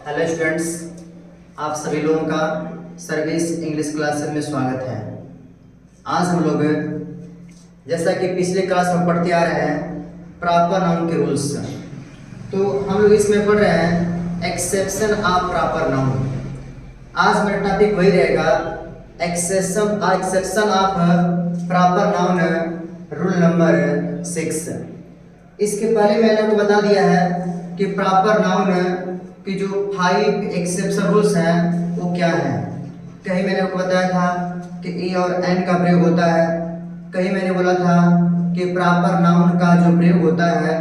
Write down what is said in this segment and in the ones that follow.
Hello students, आप सभी लोगों का सर्विस इंग्लिश क्लासेस में स्वागत है। आज हम लोग जैसा कि पिछले क्लास में पढ़ते आ रहे हैं प्रॉपर नाउन के रूल्स, तो हम लोग इसमें पढ़ रहे हैं एक्सेप्शन ऑफ प्रॉपर नाउन। आज मेरा टॉपिक वही रहेगा exception of proper noun rule number 6। इसके पहले मैंने आपको बता दिया है कि प्रॉपर नाउन कि जो 5 एक्सेप्शन रूल्स हैं वो क्या हैं। कहीं मैंने आपको बताया था कि ए और एन का प्रयोग होता है, कहीं मैंने बोला था कि प्रॉपर नाउन का जो प्रयोग होता है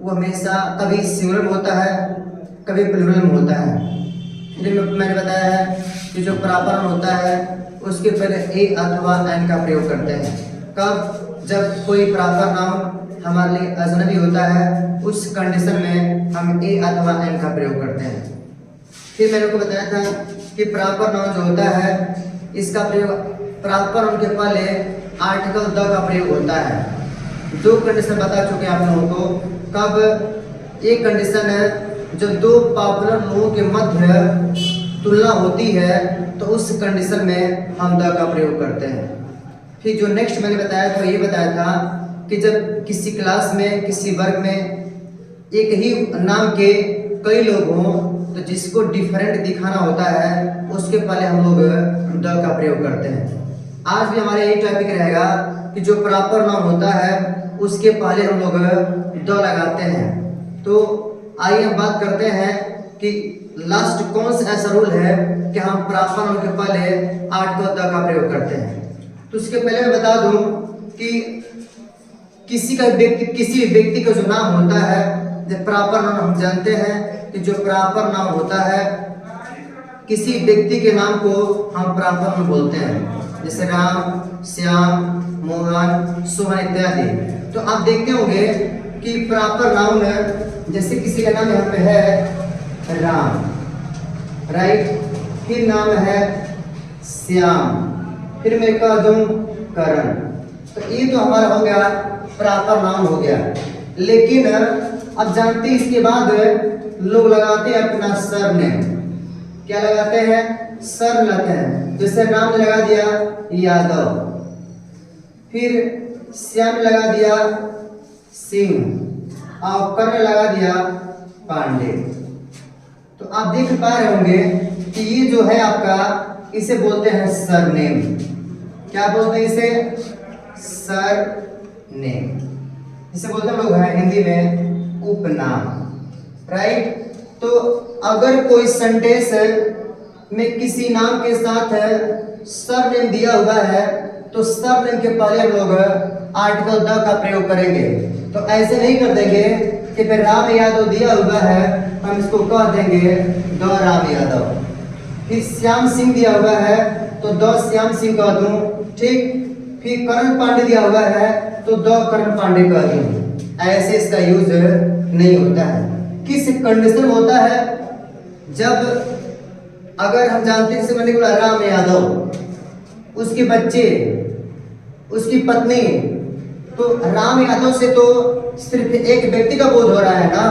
वो हमेशा कभी सिंगुलर में होता है, कभी प्लूरल में होता है। जिनमें मैंने बताया है कि जो प्रॉपर नाउन होता है उसके पहले ए अथवा एन का प्रयोग करते हैं। कब? जब कोई प्रॉपर नाउन हमारे लिए अजनबी होता है, उस कंडीशन में हम ए अथवा एन का प्रयोग करते हैं। फिर मैंने को बताया था कि प्रॉपर नाउन जो होता है इसका प्रयोग प्रॉपर नाउन के पहले आर्टिकल द का प्रयोग होता है। दो कंडीशन बता चुके हैं आप लोगों को। कब? एक कंडीशन है जब दो पॉपुलर लोगों के मध्य तुलना होती है तो उस कंडीशन में हम द का प्रयोग करते हैं। फिर जो नेक्स्ट मैंने बताया था ये बताया था कि जब किसी क्लास में किसी वर्ग में एक ही नाम के कई लोग हों तो जिसको डिफरेंट दिखाना होता है उसके पहले हम लोग द का प्रयोग करते हैं। आज भी हमारा यही टॉपिक रहेगा कि जो प्रॉपर नाउन होता है उसके पहले हम लोग द लगाते हैं। तो आइए हम बात करते हैं कि लास्ट कौन सा ऐसा रूल है कि हम प्रॉपर नाउन के पहले आर्टिकल द का प्रयोग करते हैं। तो उसके पहले मैं बता दूं कि किसी व्यक्ति का जो नाम होता है, जब प्रॉपर नाउन हम जानते हैं कि जो प्रॉपर नाउन होता है किसी व्यक्ति के नाम को हम प्रॉपर नाउन बोलते हैं, जैसे राम, श्याम, मोहन, सोहन इत्यादि। तो आप देखते होंगे कि प्रॉपर नाउन जैसे किसी का नाम यहाँ पे है राम, राइट, फिर नाम है श्याम, फिर मैं कह दूं करण, तो ये तो हमारा हो गया प्रॉपर नाउन हो गया। लेकिन अब जानते हैं इसके बाद लोग लगाते हैं अपना सरनेम। क्या लगाते हैं? सर लगाते हैं। जैसे नाम ने लगा दिया यादव, फिर श्याम लगा दिया सिंह और कर्ण लगा दिया पांडे। तो आप देख पा रहे होंगे कि ये जो है आपका इसे बोलते हैं सरनेम। क्या बोलते हैं इसे? सरनेम। इसे बोलते हैं लोग हैं हिंदी में उपनाम, राइट। तो अगर कोई सेंटेंस में किसी नाम के साथ सरनेम दिया हुआ है तो सरनेम के पहले हम लोग आर्टिकल द का प्रयोग करेंगे। तो ऐसे नहीं कर देंगे कि फिर राम यादव दिया हुआ है हम इसको कह देंगे द राम यादव। फिर श्याम सिंह दिया हुआ है तो द श्याम सिंह कह दूं, ठीक। फिर करण पांडे दिया हुआ है तो द करण पांडे कह दूं। ऐसे इसका यूज नहीं होता है। किस कंडीशन में होता है? जब अगर हम जानते हैं, जैसे मैंने बोला राम यादव, उसके बच्चे, उसकी पत्नी, तो राम यादव से तो सिर्फ एक व्यक्ति का बोध हो रहा है ना।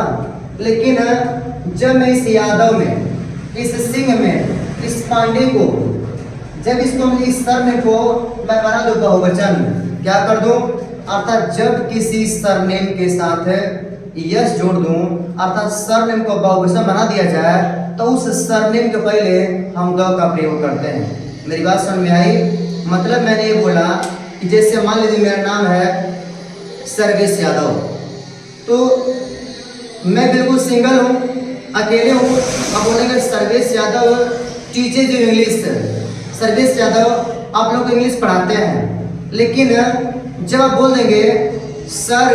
लेकिन जब मैं इस यादव में, इस सिंह में, इस पांडे को, जब इसको इस सरनेम को मैं बना दूं बहुवचन, क्या कर दूं? अर्थात जब किसी सरनेम के साथ यस जोड़ दूं, अर्थात सरनेम को बहुवचन बना दिया जाए तो उस सरनेम के पहले हम द का प्रयोग करते हैं। मेरी बात समझ में आई? मतलब मैंने ये बोला कि जैसे मान लीजिए मेरा नाम है सर्वेश यादव, तो मैं बिल्कुल सिंगल हूँ, अकेले हूँ। अब बोलेंगे सर्वेश यादव टीचर जो इंग्लिश, सर्वेश यादव आप लोग इंग्लिश पढ़ाते हैं। लेकिन जब आप बोल देंगे सर,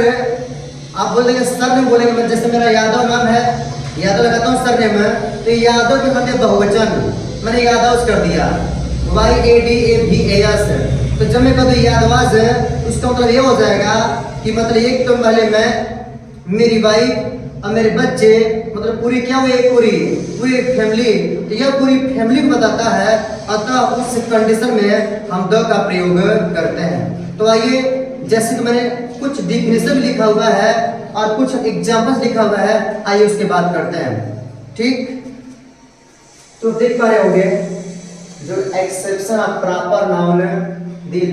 आप बोल देंगे सर ने बोलेंगे, जैसे मेरा यादव नाम है, यादव लगाता हूँ सर नेम, तो यादव के बदले बहुवचन मैंने यादव कर दिया, YADAVAS। तो जब मैं कहता हूँ यादवास, उसका मतलब ये हो जाएगा कि मतलब एक तो पहले मैं, मेरी वाइफ और मेरे बच्चे, मतलब पूरी क्या हुई? पूरी फैमिली। तो यह पूरी फैमिली को बताता है, अतः उस कंडीशन में हम द का प्रयोग करते हैं। तो आइए, जैसे कि मैंने कुछ डिफिनेशन लिखा हुआ है और कुछ एग्जांपल्स लिखा हुआ है, आइए उसके बात करते हैं। ठीक, तो देख पा रहे होंगे जो एक्सेप्शन ऑफ प्रॉपर नाउन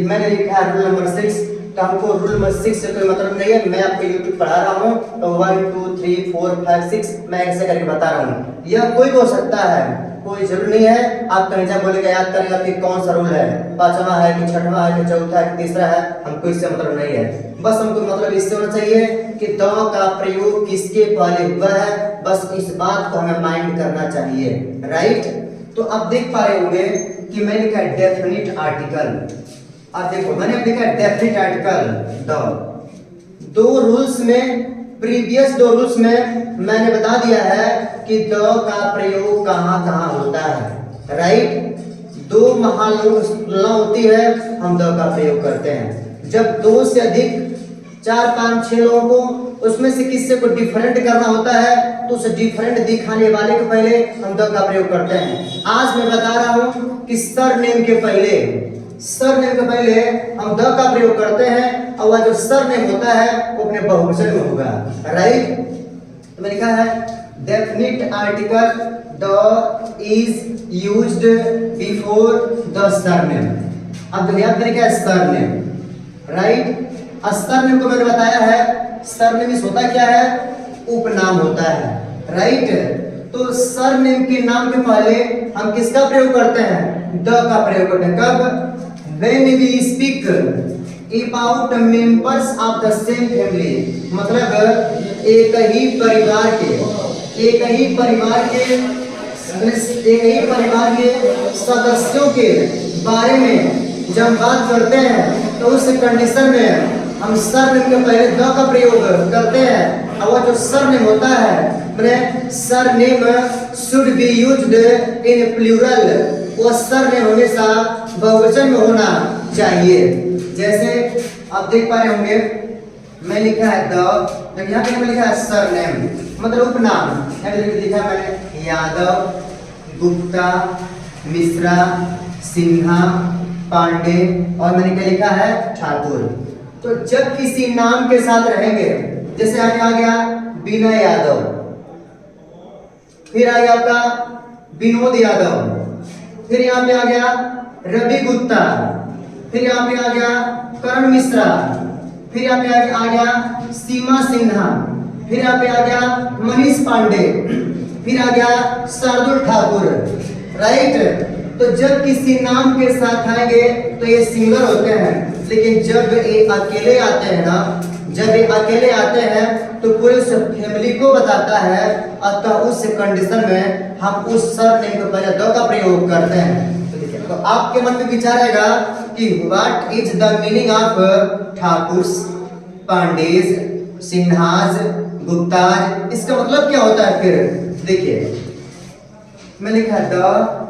मैंने लिखा है रूल नंबर 6। तो हमको रूल नंबर 6 से कोई मतलब नहीं है, मैं आपको यूट्यूब पढ़ा रहा हूँ तो 1 2 3 4 5 6 मैं ऐसे करके बता रहा हूँ। यह कोई भी हो सकता है, कोई जरूरी नहीं है आप कहीं जा बोलेगा याद करेगा कि कौन सा रूल है, पांचवा है कि छठवां है कि चौथा है कि तीसरा है, हमको इससे मतलब नहीं है। बस हमको मतलब इससे होना चाहिए कि द का प्रयोग किसके पहले हुआ है, बस इस बात को हमें माइंड करना चाहिए, राइट। तो आप देख पा रहे होंगे कि मैंने लिखा है डेफिनिट आर्टिकल। आप देखो मैंने लिखा है डेफिनिट आर्टिकल द। दो रूल्स में, प्रीवियस दो रूल्स में मैंने बता दिया है कि द का प्रयोग कहां कहां होता है, राइट। दो महालुना होती है हम द का प्रयोग करते हैं। जब दो से अधिक 4 5 6 लोगों को उसमें से किसी को डिफरेंट करना होता है तो उस डिफरेंट दिखाने वाले के पहले हम द का प्रयोग करते हैं। आज मैं बता रहा हूं कि सरनेम के पहले, सरनेम के पहले हम द का प्रयोग करते हैं और वह जो सरनेम होता है वो अपने बहुवचन में होगा, राइट। तो मैंने लिखा है definite article the is used before the surname. अब जो याद करें क्या है सरनेम, राइट। सरनेम को मैंने बताया है, सरनेम इस होता क्या है, उपनाम होता है, राइट। तो सरनेम के नाम के पहले हम किसका प्रयोग करते हैं, द का प्रयोग करते हैं। कब, when we speak about members of the same family, मतलब एक ही परिवार के सदस्यों के बारे में जब बात करते हैं तो उस कंडीशन में हम सरनेम के पहले द का प्रयोग करते हैं। और वह जो सरनेम होता है मैंने surname should be used in plural, वो सरनेम हमेशा बहुवचन में होना चाहिए। जैसे आप देख पा रहे होंगे मैं लिखा है द, लेकिन यहाँ पे मैंने लिखा है सरनेम मतलब उपनाम। यहाँ पे लिखा है मैंने यादव, गुप्ता, मिश्रा, सिन्हा, पांडे और मैंने क्या लिखा है ठाकुर। तो जब किसी नाम के साथ रहेंगे, जैसे आगे आ गया विनय यादव, फिर आ गया आपका विनोद यादव, फिर यहाँ पे आ गया रवि गुप्ता, फिर यहाँ पे आ गया करण मिश्रा, फिर यहाँ पे आ गया सीमा सिन्हा, फिर यहाँ पे आ गया मनीष पांडे, फिर आ गया शार्दुल ठाकुर, राइट। तो जब किसी नाम के साथ आएंगे तो ये सिंगल होते हैं, लेकिन जब ये अकेले आते हैं ना, जब ये अकेले आते हैं तो पूरे फैमिली को बताता है, अतः उस कंडीशन में हम उस सरनेम के पहले द का प्रयोग करते हैं। तो आपके मन में विचार आएगा कि what is the meaning of Thakur, Pandeys, Sinhas, Guptas, इसका मतलब क्या होता है। फिर देखिए मैं लिखा द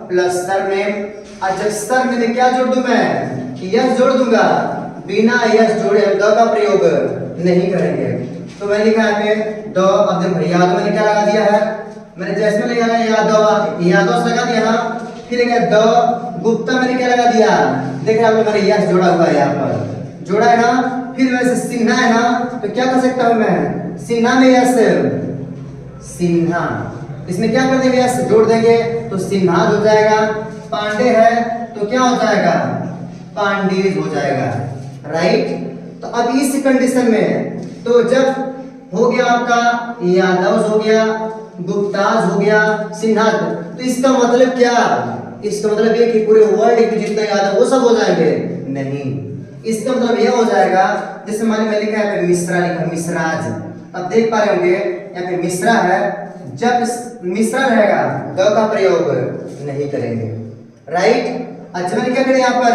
प्लस सरनेम, और जब सरनेम में क्या जोड़ दूं मैं, यस जोड़ दूंगा, बिना यस जोड़े हम द का प्रयोग नहीं करेंगे। तो मैंने लिखा है द, अब देखो यादव मैंने क्या लगा दिया है, मैंने जैसे में लगा यादव, यादव से लगा दिया ना, फिर द, गुप्ता मैंने क्या लगा दिया, देख रहे हैं मैंने यस जोड़ा हुआ है, यहाँ पर जोड़ा है ना। फिर वैसे सिन्हा है ना, तो क्या कर सकता हूं मैं, सिन्हा में यस, सिन्हा, इसमें क्या कर देंगे यस जोड़ देंगे तो सिन्हाज हो जाएगा। पांडे है तो क्या हो जाएगा, पांडेज हो जाएगा, राइट। तो अब इस कंडीशन में तो जब हो गया आपका यादव हो गया, गुप्ताज हो गया, सिन्हा, तो इसका मतलब क्या, इसका मतलब ये कि पूरे वर्ल्ड के जितने यादव वो सब हो जाएंगे, नहीं। इसका मतलब यह हो जाएगा जैसे मैंने लिखा है मिश्रा, लिखा मिश्राज। अब देख पा रहे होंगे यहाँ पे मिश्रा है, जब मिश्रा रहेगा द का प्रयोग नहीं करेंगे, राइट। अच्छा मैंने क्या करें यहाँ पर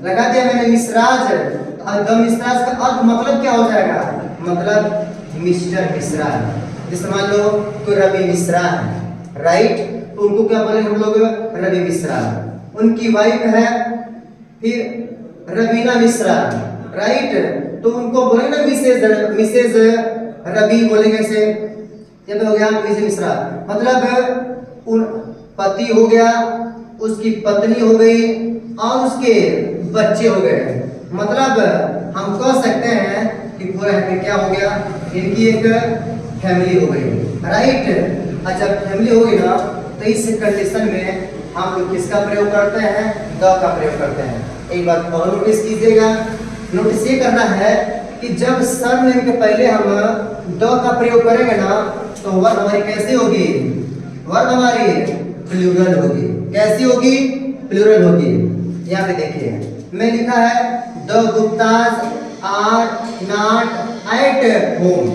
लगा दिया मैंने मिश्राज, द मिश्राज का अर्थ मतलब क्या हो जाएगा, मतलब मिस्टर मिश्रा। जैसे मान लो कोई रवि मिश्रा है, राइट, तो उनको क्या बोले हम लोग, रवि मिश्रा। उनकी वाइफ है फिर रवीना मिश्रा, राइट, तो उनको बोलेंगे ना मिसेज रवि बोलेंगे से, ये हो गया मिसेज मिश्रा, मतलब उन पति हो गया, उसकी पत्नी हो गई और उसके बच्चे हो गए। मतलब हम कह सकते हैं कि पूरा क्या हो गया, इनकी एक फैमिली हो गई, राइट। और जब फैमिली होगी ना तो इस कंडीशन में हम लोग किसका प्रयोग करते हैं, द का प्रयोग करते हैं। एक बात और नोटिस कीजिएगा, नोटिस ये करना है कि जब सरनेम के पहले हम द का प्रयोग करेंगे ना तो वर्ब हमारी कैसी होगी, वर्ब हमारी प्लूरल होगी। कैसी होगी, प्लूरल होगी। यहाँ पे देखिए मैं लिखा है the Guptas are not at home,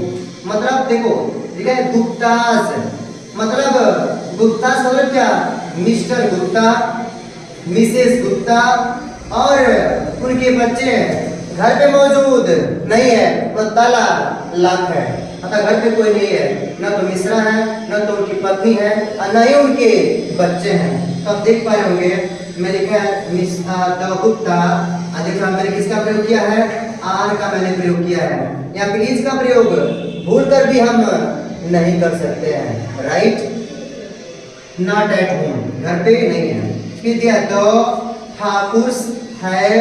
मतलब देखो लिखा है गुप्ताज, मतलब गुप्ताज मतलब क्या, मिस्टर गुप्ता, मिसेस गुप्ता और उनके बच्चे घर पे मौजूद नहीं है, वो ताला लाख है, अतः घर पे कोई नहीं है, न तो मिश्रा है, न तो उनकी पत्नी है और न ही उनके बच्चे हैं। तो आप देख पा रहे होंगे मैं लिखा है मिस द गुप्ता, देखो मैंने किसका प्रयोग किया है, आर का मैंने प्रयोग किया है। यहाँ पे इज का प्रयोग भूल कर भी हम नहीं कर सकते हैं, राइट। नॉट एट होम, घर पे नहीं है। फिर दिया the Thakurs have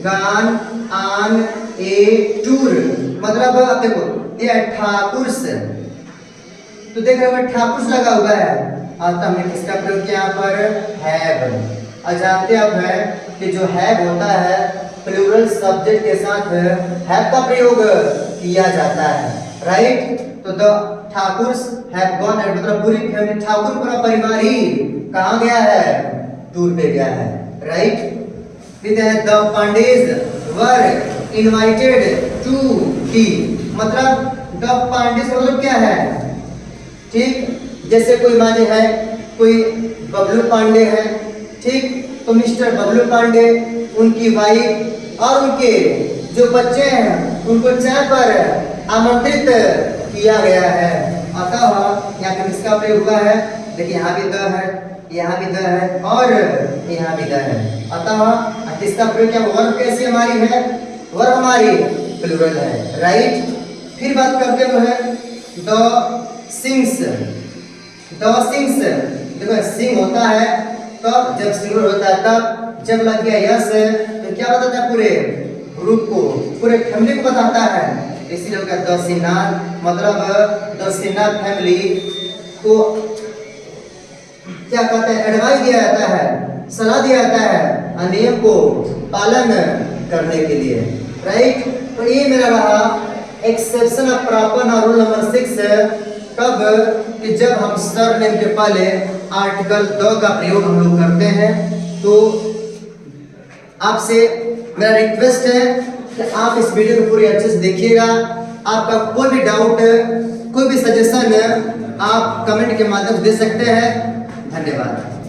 gone on a tour, मतलब अब देखो दिया ठाकुर्स, तो देख रहे हो ठाकुर्स लगा हुआ है, और तो हमने किसका प्रयोग किया यहाँ पर, हैव। और जानते अब है कि जो हैव होता है प्लूरल सब्जेक्ट के साथ हैव का प्रयोग किया जाता है, राइट। तो द ठाकुर्स हैव गॉन, मतलब पूरी फैमिली, ठाकुर पूरा परिवार ही कहाँ गया है, टूर पे गया है, राइट। फिर है the Pandeys were invited to tea, मतलब द पांडेज मतलब क्या है, ठीक, जैसे कोई माने है कोई बबलू पांडे है, ठीक, तो मिस्टर बबलू पांडे, उनकी वाइफ और उनके जो बच्चे हैं उनको चाय पर आमंत्रित किया गया है। अतः यहाँ पे किसका प्रयोग हुआ है, देखिए यहाँ भी द है, यहाँ भी द है और यहाँ भी द है। अतः किसका प्रयोग किया, वर्ब कैसी हमारी है, वर्ब हमारी प्लूरल है, राइट। फिर बात करते हैं द सिंग्स, द सिंग्स, देखो सिंग होता है तब जब सिंगुलर होता है, तब जब लग गया यस तो क्या बताता है, पूरे ग्रुप को, पूरे फैमिली को बताता है, इसीलिए होगा द सिन्हार, मतलब द सिन्हार फैमिली को क्या कहते हैं, एडवाइस दिया जाता है, सलाह दिया जाता है नियम को पालन करने के लिए, राइट। तो ये मेरा रहा exception of proper noun rule number 6, कब कि जब हम सरनेम के पहले आर्टिकल द का प्रयोग हम लोग करते हैं। तो आपसे मेरा रिक्वेस्ट है कि आप इस वीडियो को पूरी अच्छे से देखिएगा। आपका कोई भी डाउट, कोई भी सजेशन आप कमेंट के माध्यम से दे सकते हैं। धन्यवाद।